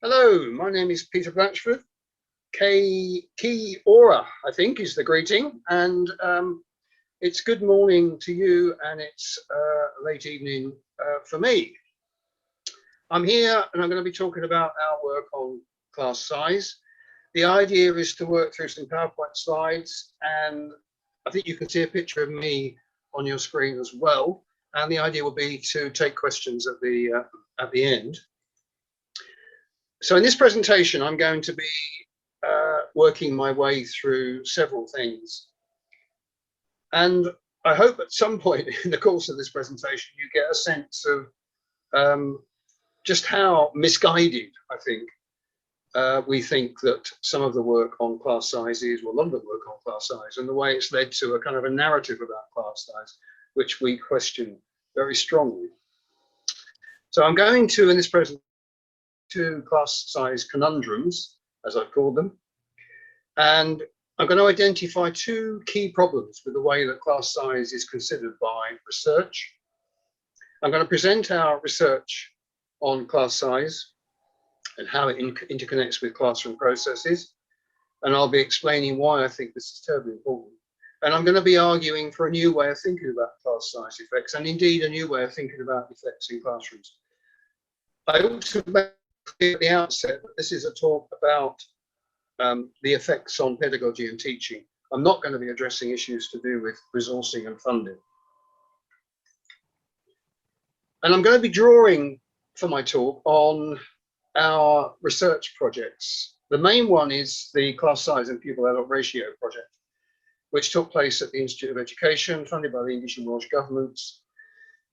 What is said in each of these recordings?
Hello, my name is Peter Blatchford. Ki ora, I think, is the greeting, and it's good morning to you, and it's late evening for me. I'm here, and I'm going to be talking about our work on class size. The idea is to work through some PowerPoint slides, and I think you can see a picture of me on your screen as well. And the idea will be to take questions at the end. So in this presentation, I'm going to be working my way through several things. And I hope at some point in the course of this presentation, you get a sense of just how misguided, I think, we think that some of the work on class size is, or a lot of the work on class size, and the way it's led to a kind of a narrative about class size, which we question very strongly. So I'm going to, in this presentation, two class size conundrums, as I've called them, and I'm going to identify two key problems with the way that class size is considered by research. I'm going to present our research on class size and how it interconnects with classroom processes, and I'll be explaining why I think this is terribly important. And I'm going to be arguing for a new way of thinking about class size effects, and indeed a new way of thinking about effects in classrooms. I also make clear at the outset that this is a talk about the effects on pedagogy and teaching. I'm not going to be addressing issues to do with resourcing and funding. And I'm going to be drawing for my talk on our research projects. The main one is the class size and pupil adult ratio project, which took place at the Institute of Education, funded by the English and Welsh governments.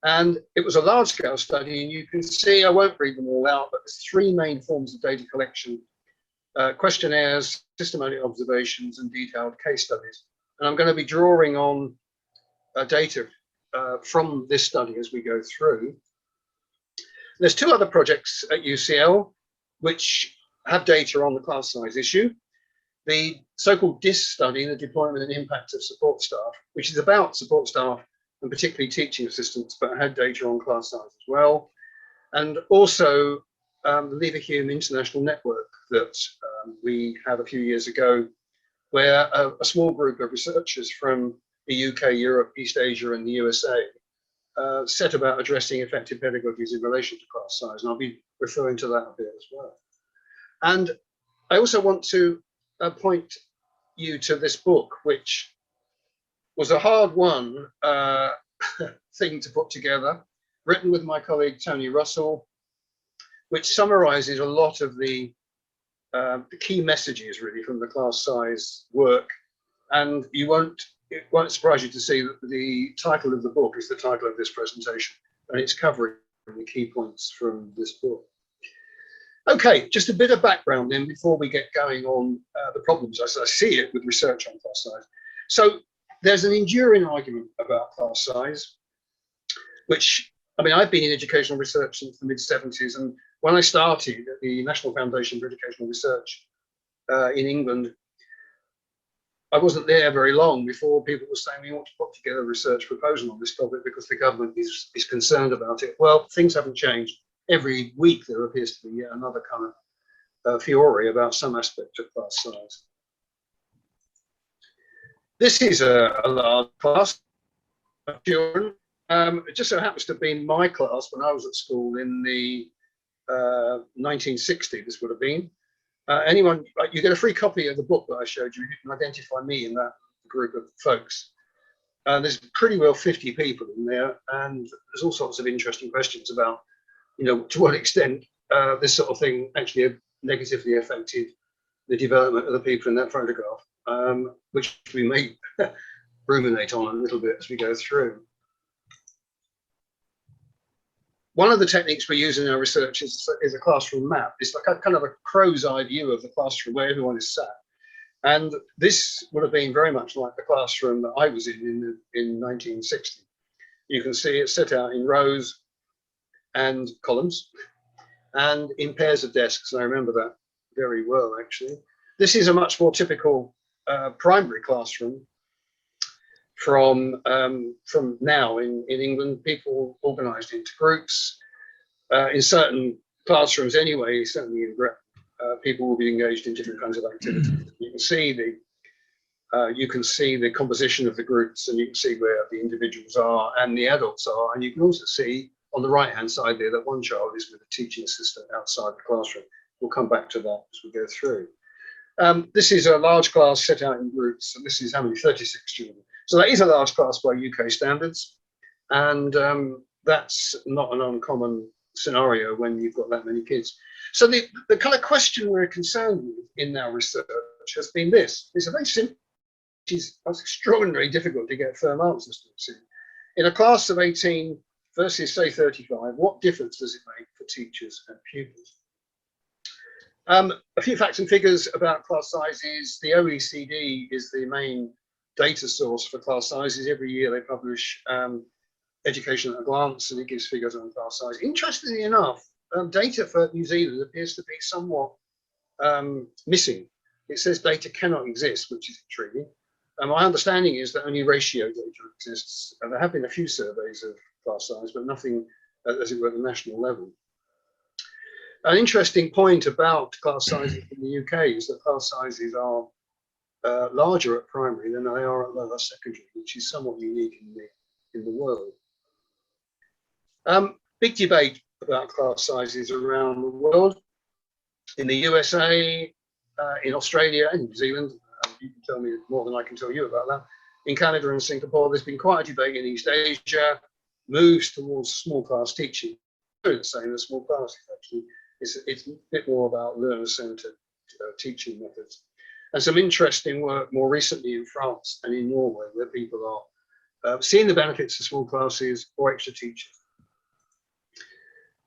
And it was a large-scale study, and you can see, I won't read them all out, but there's three main forms of data collection: questionnaires, systematic observations, and detailed case studies. And I'm going to be drawing on data from this study as we go through. There's two other projects at UCL which have data on the class size issue. The so-called DISS study, the deployment and impact of support staff, which is about support staff and particularly teaching assistants, but had data on class size as well. And also the Leverhulme International Network that we had a few years ago, where a small group of researchers from the UK, Europe, East Asia, and the USA set about addressing effective pedagogies in relation to class size, and I'll be referring to that a bit as well. And I also want to point you to this book, which was a hard-won thing to put together, written with my colleague Tony Russell, which summarizes a lot of the key messages really from the class size work. And it won't surprise you to see that the title of the book is the title of this presentation, and it's covering the key points from this book. Okay, just a bit of background then before we get going on the problems as I see it with research on class size. So there's an enduring argument about class size, which, I mean, I've been in educational research since the mid-70s, and when I started at the National Foundation for Educational Research in England, I wasn't there very long before people were saying we ought to put together a research proposal on this topic because the government is concerned about it. Well, things haven't changed. Every week there appears to be yet another kind of furore about some aspect of class size. This is a large class of children. It just so happens to have been my class when I was at school in the 1960s, this would have been. Anyone, you get a free copy of the book that I showed you. You can identify me in that group of folks. There's pretty well 50 people in there, and there's all sorts of interesting questions about, you know, to what extent this sort of thing actually negatively affected the development of the people in that photograph, which we may ruminate on a little bit as we go through. One of the techniques we use in our research is a classroom map. It's like a kind of a crow's eye view of the classroom where everyone is sat. And this would have been very much like the classroom that I was in 1960. You can see it's set out in rows and columns and in pairs of desks. And I remember that very well, actually. This is a much more typical primary classroom from now in England. People organized into groups. In certain classrooms anyway, certainly in Britain, people will be engaged in different kinds of activities. You can see the composition of the groups, and you can see where the individuals are and the adults are, and you can also see on the right-hand side there that one child is with a teaching assistant outside the classroom. We'll come back to that as we go through. This is a large class set out in groups, and this is how many? 36 children. So that is a large class by UK standards, and that's not an uncommon scenario when you've got that many kids. So the kind of question we're concerned with in our research has been this. It's a very simple, it's extraordinarily difficult to get firm answers to. In a class of 18 versus say 35, what difference does it make for teachers and pupils? A few facts and figures about class sizes. The OECD is the main data source for class sizes. Every year they publish Education at a Glance, and it gives figures on class size. Interestingly enough, data for New Zealand appears to be somewhat missing. It says data cannot exist, which is intriguing. My understanding is that only ratio data exists, and there have been a few surveys of class size, but nothing, as it were, at the national level. An interesting point about class sizes in the UK is that class sizes are larger at primary than they are at lower secondary, which is somewhat unique in the world. Big debate about class sizes around the world. In the USA, in Australia and New Zealand, you can tell me more than I can tell you about that. In Canada and Singapore, there's been quite a debate in East Asia, moves towards small class teaching. The same as small classes, actually. It's a bit more about learner-centered teaching methods. And some interesting work more recently in France and in Norway, where people are seeing the benefits of small classes or extra teachers.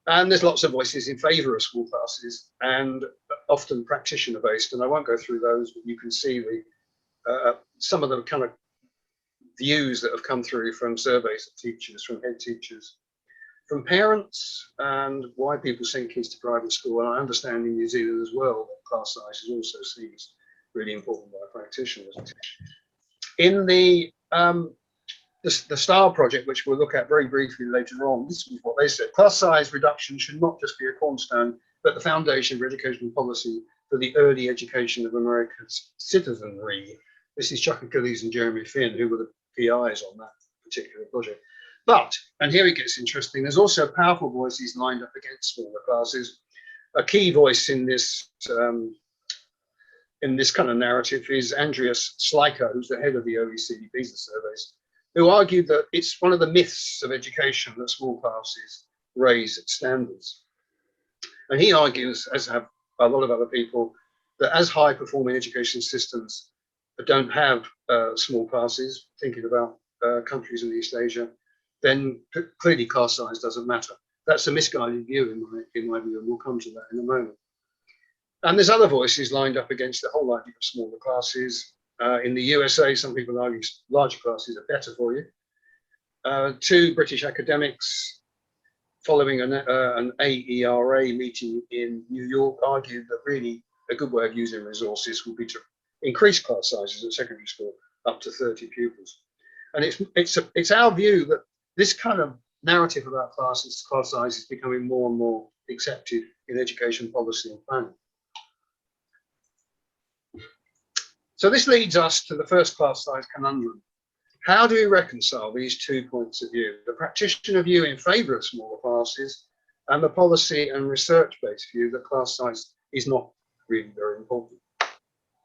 And there's lots of voices in favour of small classes, and often practitioner-based. And I won't go through those, but you can see some of the kind of views that have come through from surveys of teachers, from head teachers, from parents, and why people send kids to private school. And I understand in New Zealand as well that class size is also seen as really important by practitioners. In the STAR project, which we'll look at very briefly later on, this is what they said. Class size reduction should not just be a cornerstone, but the foundation for educational policy for the early education of America's citizenry. This is Chuck Achilles and Jeremy Finn, who were the PIs on that particular project. But, and here it gets interesting, there's also powerful voices lined up against smaller classes. A key voice in this kind of narrative is Andreas Schleicher, who's the head of the OECD PISA surveys, who argued that it's one of the myths of education that small classes raise standards. And he argues, as have a lot of other people, that as high-performing education systems don't have small classes, thinking about countries in East Asia, then clearly class size doesn't matter. That's a misguided view in my view, and we'll come to that in a moment. And there's other voices lined up against the whole idea of smaller classes. In the USA, some people argue larger classes are better for you. Two British academics, following an AERA meeting in New York, argued that really a good way of using resources would be to increase class sizes at secondary school up to 30 pupils. And it's our view that this kind of narrative about class size is becoming more and more accepted in education policy and planning. So this leads us to the first class size conundrum. How do we reconcile these 2 points of view? The practitioner view in favour of smaller classes and the policy and research-based view that class size is not really very important.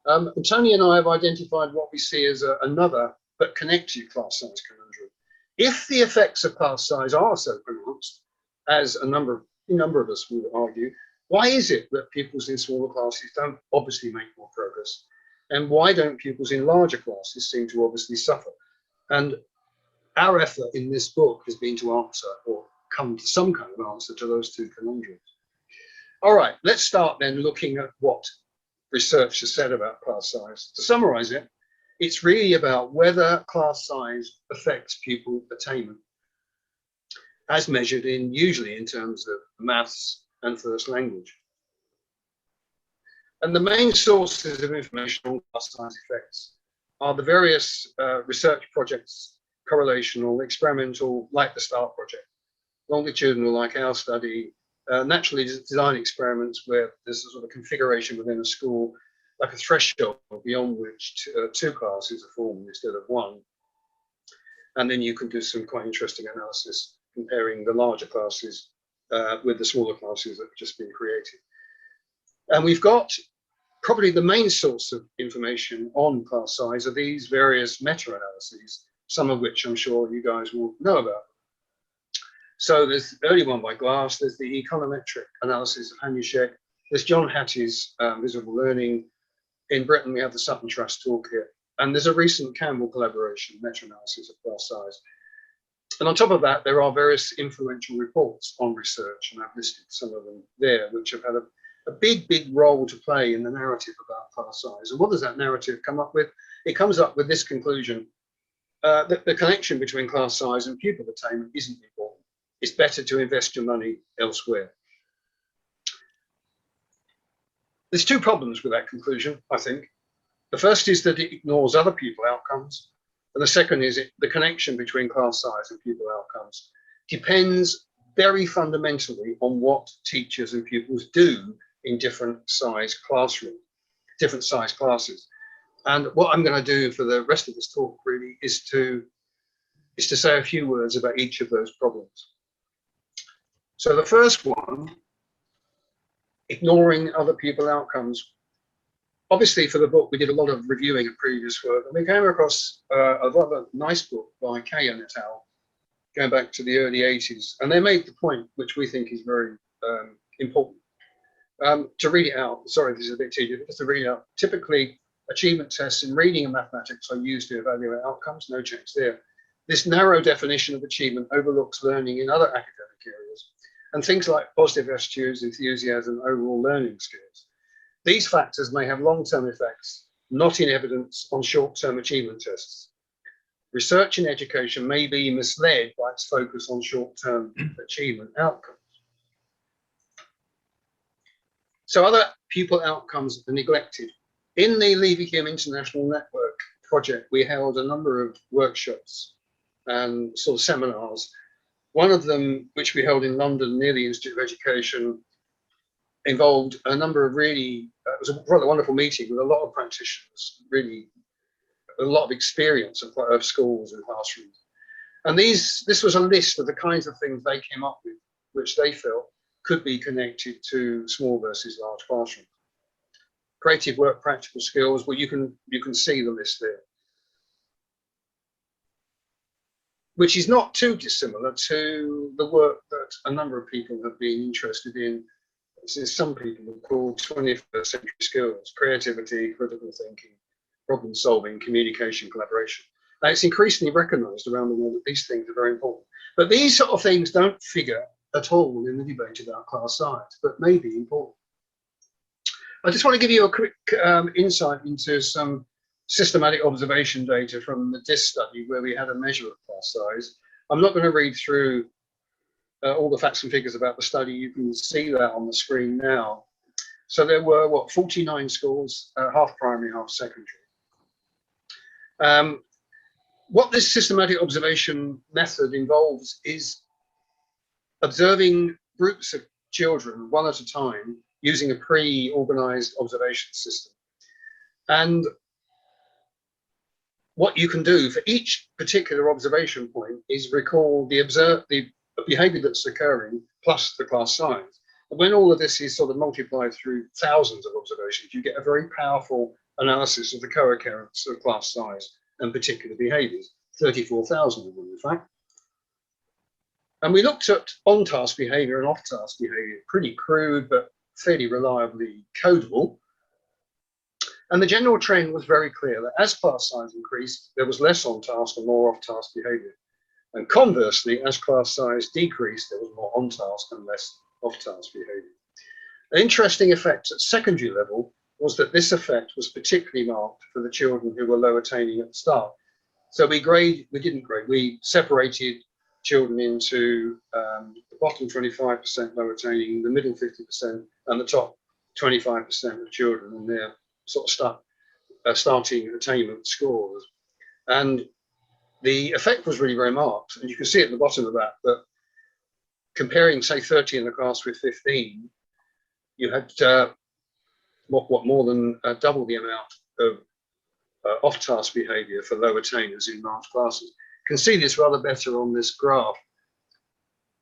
And Tony and I have identified what we see as another but connected class size conundrum. If the effects of class size are so pronounced, as a number of us would argue, why is it that pupils in smaller classes don't obviously make more progress? And why don't pupils in larger classes seem to obviously suffer? And our effort in this book has been to answer or come to some kind of answer to those two conundrums. All right, let's start then looking at what research has said about class size. To summarize it, it's really about whether class size affects pupil attainment, as measured usually in terms of maths and first language. And the main sources of information on class size effects are the various research projects, correlational, experimental, like the STAR project, longitudinal, like our study, naturally design experiments where there's a sort of configuration within a school, like a threshold beyond which two classes are formed instead of one. And then you can do some quite interesting analysis comparing the larger classes with the smaller classes that have just been created. And we've got probably the main source of information on class size are these various meta-analyses, some of which I'm sure you guys will know about. So there's the early one by Glass, there's the econometric analysis of Hanushek, there's John Hattie's visible learning. In Britain, we have the Sutton Trust Toolkit, and there's a recent Campbell collaboration, meta-analysis of class size. And on top of that, there are various influential reports on research, and I've listed some of them there, which have had a big, big role to play in the narrative about class size. And what does that narrative come up with? It comes up with this conclusion, that the connection between class size and pupil attainment isn't important. It's better to invest your money elsewhere. There's two problems with that conclusion, I think. The first is that it ignores other pupil outcomes. And the second is the connection between class size and pupil outcomes depends very fundamentally on what teachers and pupils do in different size classrooms, different size classes. And what I'm going to do for the rest of this talk really is to say a few words about each of those problems. So the first one, ignoring other pupil outcomes. Obviously, for the book, we did a lot of reviewing of previous work, and we came across a rather nice book by Kayan et al., going back to the early 80s, and they made the point, which we think is very important. To read it out, sorry, this is a bit tedious, but just to read it out, typically achievement tests in reading and mathematics are used to evaluate outcomes, no change there. This narrow definition of achievement overlooks learning in other academic areas, and things like positive attitudes, enthusiasm, overall learning skills. These factors may have long-term effects, not in evidence on short-term achievement tests. Research in education may be misled by its focus on short-term achievement outcomes. So other pupil outcomes are neglected. In the Leverhulme International Network project, we held a number of workshops and sort of seminars. One of them, which we held in London near the Institute of Education, involved a number of really, it was a rather wonderful meeting with a lot of practitioners, really a lot of experience of schools and classrooms. And this was a list of the kinds of things they came up with, which they felt could be connected to small versus large classrooms. Creative work, practical skills, well, you can see the list there, which is not too dissimilar to the work that a number of people have been interested in, since some people have called 21st century skills: creativity, critical thinking, problem solving, communication, collaboration. Now, it's increasingly recognized around the world that these things are very important. But these sort of things don't figure at all in the debate about class size, but may be important. I just want to give you a quick insight into some systematic observation data from the DISS study, where we had a measure of class size. I'm not going to read through all the facts and figures about the study. You can see that on the screen now. So there were, 49 schools, half primary, half secondary. What this systematic observation method involves is observing groups of children one at a time using a pre-organized observation system. And what you can do for each particular observation point is recall the behavior that's occurring plus the class size. And when all of this is sort of multiplied through thousands of observations, you get a very powerful analysis of the co-occurrence of class size and particular behaviors, 34,000 of them, in fact. And we looked at on-task behavior and off-task behavior, pretty crude, but fairly reliably codable. And the general trend was very clear that as class size increased, there was less on-task and more off-task behavior. And conversely, as class size decreased, there was more on-task and less off-task behavior. An interesting effect at secondary level was that this effect was particularly marked for the children who were low attaining at the start. So we separated children into the bottom 25% low attaining, the middle 50%, and the top 25% of children and their sort of starting attainment scores. And the effect was really very marked. And you can see at the bottom of that comparing, say, 30 in the class with 15, you had more than double the amount of off-task behaviour for low attainers in large classes. You can see this rather better on this graph.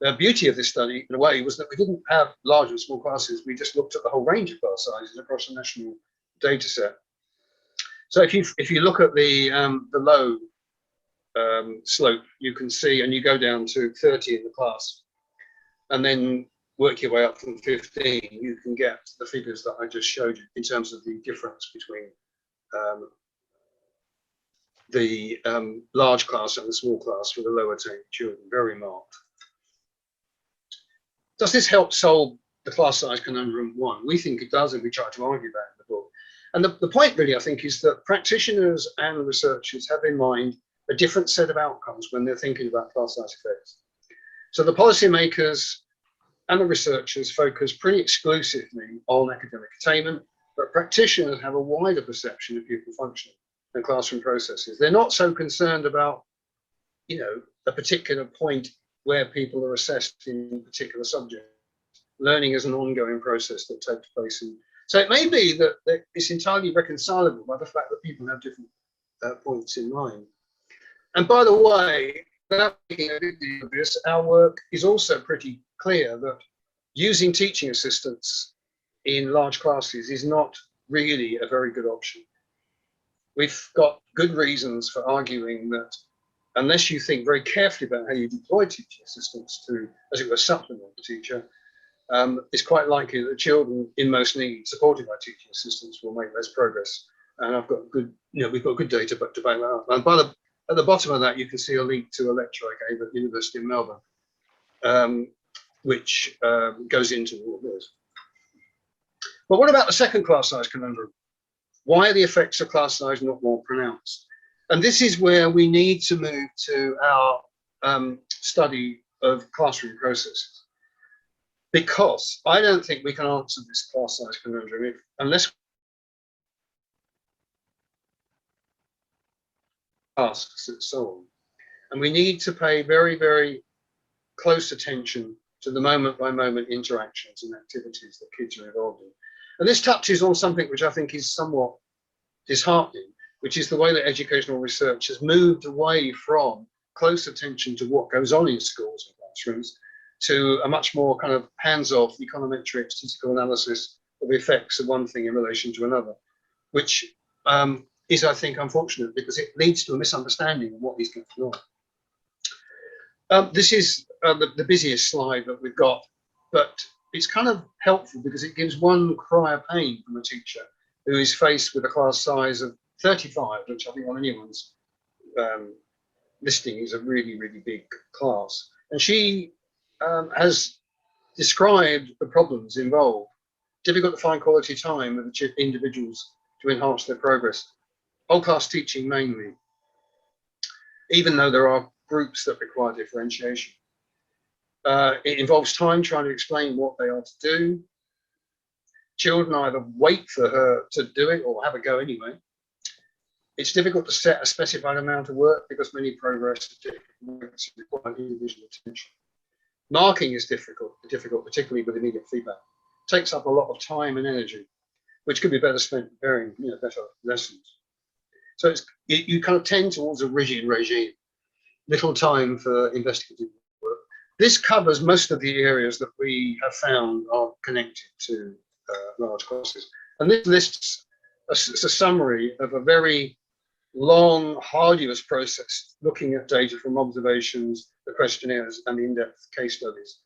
The beauty of this study, in a way, was that we didn't have large and small classes. We just looked at the whole range of class sizes across a national data set. So if you look at the low slope, you can see, and you go down to 30 in the class, and then work your way up from 15, you can get the figures that I just showed you in terms of the difference between the large class and the small class for the low attained children, very marked. Does this help solve the class size conundrum 1? We think it does, and we try to argue that in the book. And the point really, I think, is that practitioners and researchers have in mind a different set of outcomes when they're thinking about class size effects. So the policymakers and the researchers focus pretty exclusively on academic attainment, but practitioners have a wider perception of pupil function and classroom processes. They're not so concerned about, a particular point where people are assessed in particular subjects. Learning is an ongoing process that takes place. So it may be that it's entirely reconcilable by the fact that people have different points in mind. And by the way, without making a big deal of this, our work is also pretty clear that using teaching assistants in large classes is not really a very good option. We've got good reasons for arguing that unless you think very carefully about how you deploy teaching assistants to, as it were, supplement the teacher, it's quite likely that the children in most need, supported by teaching assistants, will make less progress. And I've got good, we've got good data to back that up. And at the bottom of that, you can see a link to a lecture I gave at the University of Melbourne, which goes into all of this. But what about the second class size conundrum? Why are the effects of class size not more pronounced? And this is where we need to move to our study of classroom processes. Because I don't think we can answer this class size conundrum unless tasks and so on. And we need to pay very, very close attention to the moment-by-moment interactions and activities that kids are involved in. And this touches on something which I think is somewhat disheartening, which is the way that educational research has moved away from close attention to what goes on in schools and classrooms to a much more kind of hands-off econometric statistical analysis of the effects of one thing in relation to another, which is, I think, unfortunate because it leads to a misunderstanding of what is going on. This is the busiest slide that we've got, but it's kind of helpful because it gives one cry of pain from a teacher who is faced with a class size of 35, which I think on anyone's listing is a really, really big class. And she has described the problems involved. Difficult to find quality time with the individuals to enhance their progress. Whole class teaching mainly, even though there are groups that require differentiation. It involves time trying to explain what they are to do. Children either wait for her to do it or have a go anyway. It's difficult to set a specified amount of work because many progress require individual attention. Marking is difficult, particularly with immediate feedback. It takes up a lot of time and energy, which could be better spent preparing better lessons. So you kind of tend towards a rigid regime, little time for investigative work. This covers most of the areas that we have found are connected to large classes. And this lists a summary of a very long, arduous process looking at data from observations, the questionnaires, and the in-depth case studies.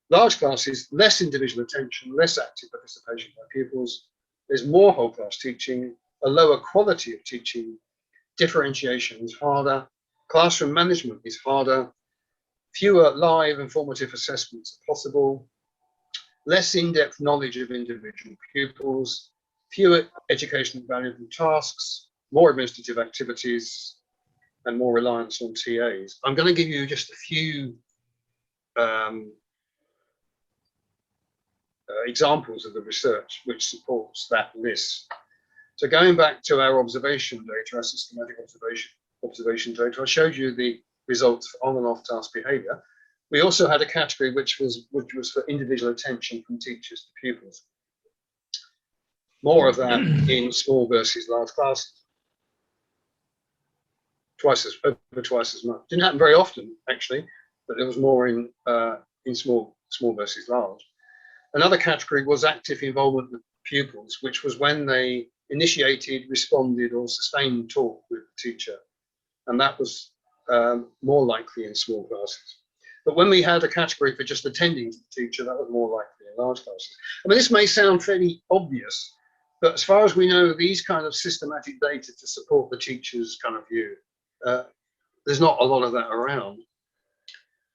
Large classes, less individual attention, less active participation by pupils. There's more whole class teaching, a lower quality of teaching, differentiation is harder, classroom management is harder, fewer live and formative assessments are possible, less in-depth knowledge of individual pupils, fewer educational valuable tasks, more administrative activities, and more reliance on TAs. I'm going to give you just a few examples of the research which supports that list. So going back to our observation data, our systematic observation data, I showed you the results on and off task behaviour. We also had a category which was for individual attention from teachers to pupils. More of that in small versus large classes. Over twice as much. Didn't happen very often, actually, but there was more in small versus large. Another category was active involvement with pupils, which was when they initiated, responded, or sustained talk with the teacher, and that was more likely in small classes. But when we had a category for just attending to the teacher, that was more likely in large classes. I mean, this may sound fairly obvious, but as far as we know, these kind of systematic data to support the teacher's kind of view, there's not a lot of that around.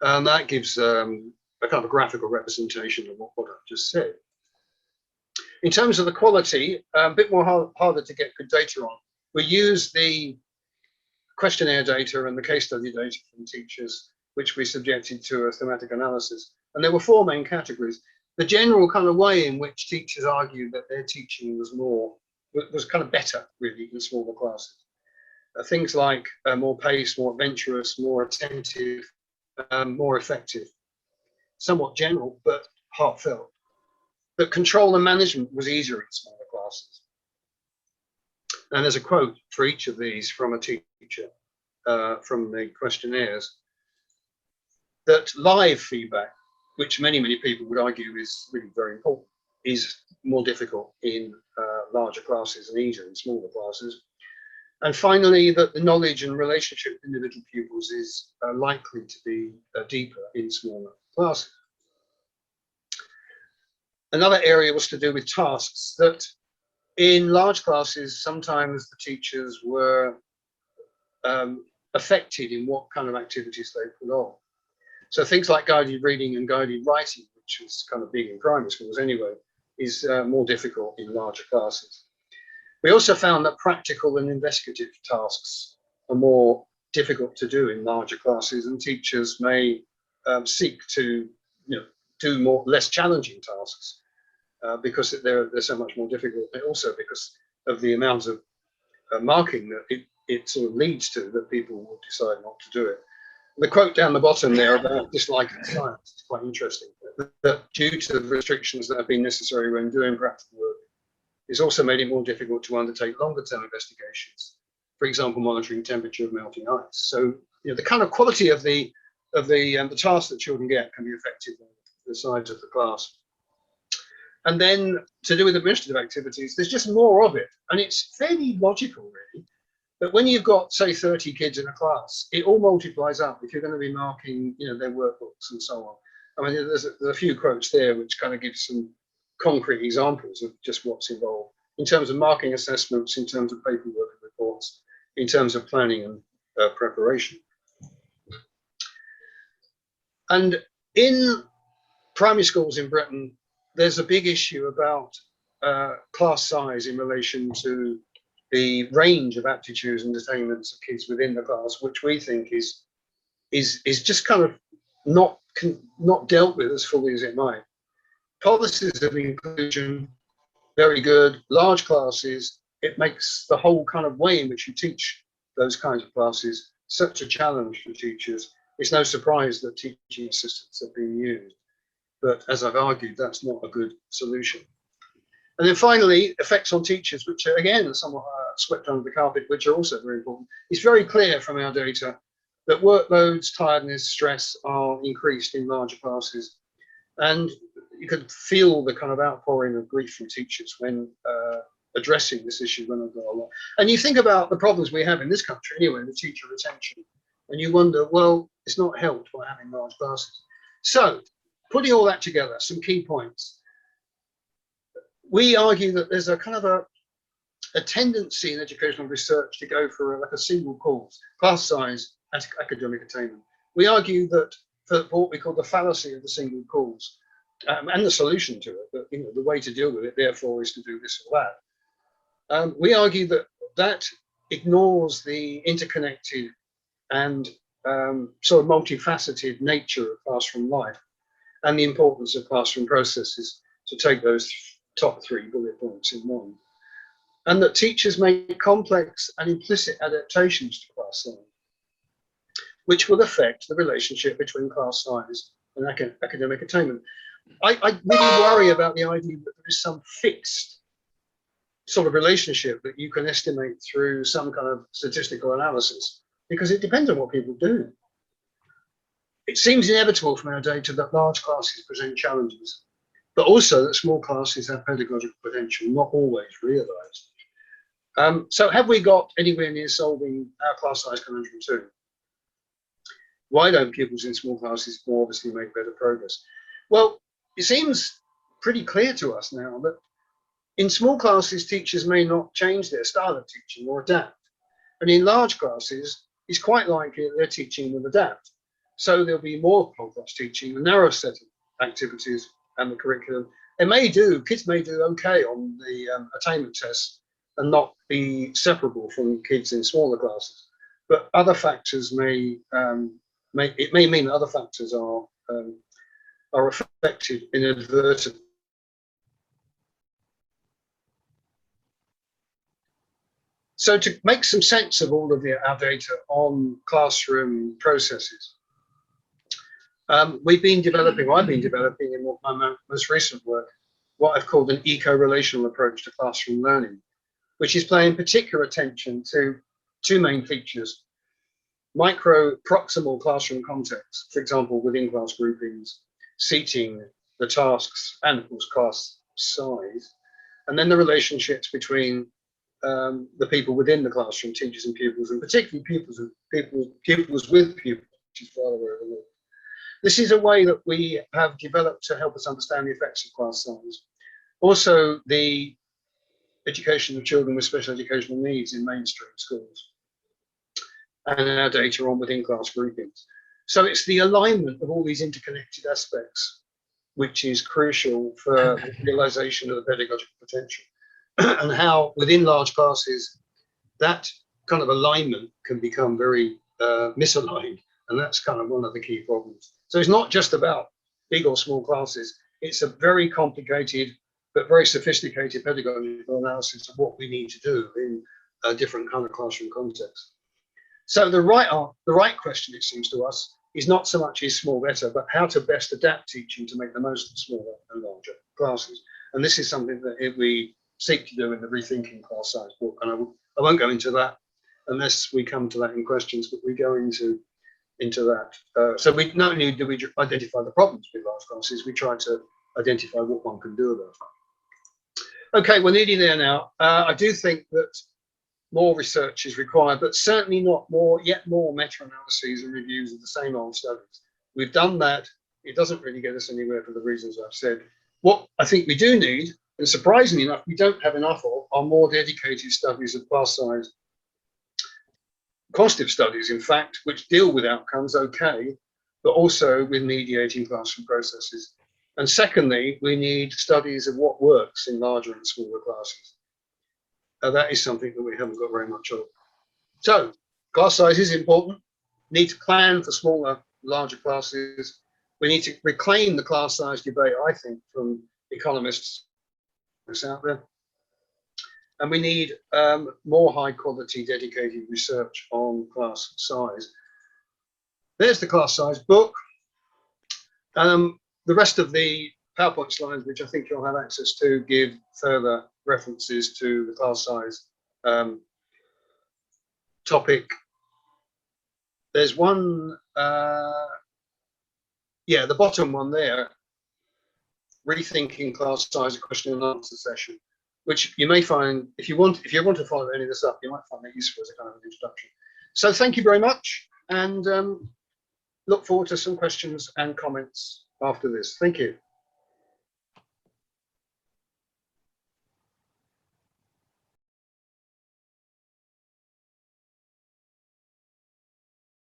And that gives a kind of a graphical representation of what I've just said. In terms of the quality, a bit more harder to get good data on. We use the questionnaire data and the case study data from teachers, which we subjected to a thematic analysis. And there were four main categories. The general kind of way in which teachers argued that their teaching was kind of better, really, in smaller classes. Things like more pace, more adventurous, more attentive, more effective. Somewhat general, but heartfelt. But control and management was easier in smaller classes. And there's a quote for each of these from a teacher from the questionnaires, that live feedback, which many people would argue is really very important, is more difficult in larger classes and easier in smaller classes. And finally, that the knowledge and relationship with individual pupils is likely to be deeper in smaller classes. Another area was to do with tasks, that in large classes, sometimes the teachers were affected in what kind of activities they put on. So things like guided reading and guided writing, which is kind of big in primary schools anyway, is more difficult in larger classes. We also found that practical and investigative tasks are more difficult to do in larger classes, and teachers may seek to do less challenging tasks because they're so much more difficult, and also because of the amount of marking that it sort of leads to, that people will decide not to do it. The quote down the bottom there about disliking science is quite interesting, that due to the restrictions that have been necessary when doing practical work, it's also made it more difficult to undertake longer term investigations, for example, monitoring temperature of melting ice. So the kind of quality of the tasks that children get can be affected by the size of the class. And then to do with administrative activities, there's just more of it, and it's fairly logical, really. But when you've got, say, 30 kids in a class, it all multiplies up if you're going to be marking, their workbooks and so on. I mean, there's a few quotes there which kind of give some concrete examples of just what's involved in terms of marking assessments, in terms of paperwork and reports, in terms of planning and preparation. And in primary schools in Britain, there's a big issue about class size in relation to the range of aptitudes and attainments of kids within the class, which we think is just kind of not dealt with as fully as it might. Policies of inclusion, very good. Large classes, it makes the whole kind of way in which you teach those kinds of classes such a challenge for teachers. It's no surprise that teaching assistants are being used. But as I've argued, that's not a good solution. And then finally, effects on teachers, which are, again, somewhat swept under the carpet, which are also very important. It's very clear from our data that workloads, tiredness, stress are increased in larger classes. And you could feel the kind of outpouring of grief from teachers when addressing this issue when I've got a lot. And you think about the problems we have in this country anyway, the teacher retention, and you wonder, well, it's not helped by having large classes. So putting all that together, some key points. We argue that there's a kind of a tendency in educational research to go for like a single cause, class size, academic attainment. We argue that for what we call the fallacy of the single cause, and the solution to it, that the way to deal with it, therefore, is to do this or that. We argue that ignores the interconnected and sort of multifaceted nature of classroom life and the importance of classroom processes, to take those top 3 bullet points in one. And that teachers make complex and implicit adaptations to class size. which will affect the relationship between class size and academic attainment. I really worry about the idea that there is some fixed sort of relationship that you can estimate through some kind of statistical analysis, because it depends on what people do. It seems inevitable from our data that large classes present challenges, but also that small classes have pedagogical potential, not always realised. So have we got anywhere near solving our class size conundrum too? Why don't pupils in small classes more obviously make better progress? Well, it seems pretty clear to us now that in small classes, teachers may not change their style of teaching or adapt. And in large classes, it's quite likely that their teaching will adapt. So there'll be more complex teaching, a narrow set of activities and the curriculum. Kids may do okay on the attainment tests and not be separable from kids in smaller classes. But other factors may mean that other factors are affected inadvertently. So to make some sense of all of our data on classroom processes, I've been developing in my most recent work, what I've called an eco-relational approach to classroom learning, which is paying particular attention to two main features: micro proximal classroom context, for example, within class groupings, seating, the tasks, and of course class size, and then the relationships between the people within the classroom, teachers and pupils, and particularly pupils with pupils, which is rather overlooked. This is a way that we have developed to help us understand the effects of class size. Also, the education of children with special educational needs in mainstream schools, and our data on within class groupings. So it's the alignment of all these interconnected aspects which is crucial for the realization of the pedagogical potential. And how within large classes that kind of alignment can become very misaligned, and that's kind of one of the key problems. So it's not just about big or small classes, it's a very complicated but very sophisticated pedagogical analysis of what we need to do in a different kind of classroom context. So the right question, it seems to us, is not so much is small better, but how to best adapt teaching to make the most of smaller and larger classes. And this is something that we seek to do in the Rethinking class size book, and I won't go into that unless we come to that in questions, but we go into that. So we not only do we identify the problems with large classes, we try to identify what one can do about it. Okay, we're nearly there now. I do think that more research is required, but certainly not more meta-analyses and reviews of the same old studies. We've done that. It doesn't really get us anywhere for the reasons I've said. What I think we do need, and surprisingly enough, we don't have enough of, are more dedicated studies of class size. Quantitative studies, in fact, which deal with outcomes, okay, but also with mediating classroom processes. And secondly, we need studies of what works in larger and smaller classes. That is something that we haven't got very much of. So, class size is important. Need to plan for smaller, larger classes. We need to reclaim the class size debate, I think, from economists out there. And we need more high quality dedicated research on class size. There's the class size book. The rest of the PowerPoint slides, which I think you'll have access to, give further references to the class size topic. There's one, the bottom one there, Rethinking Class Size, a question and answer session, which you may find, if you want to follow any of this up, you might find it useful as a kind of an introduction. So thank you very much, and look forward to some questions and comments after this. Thank you.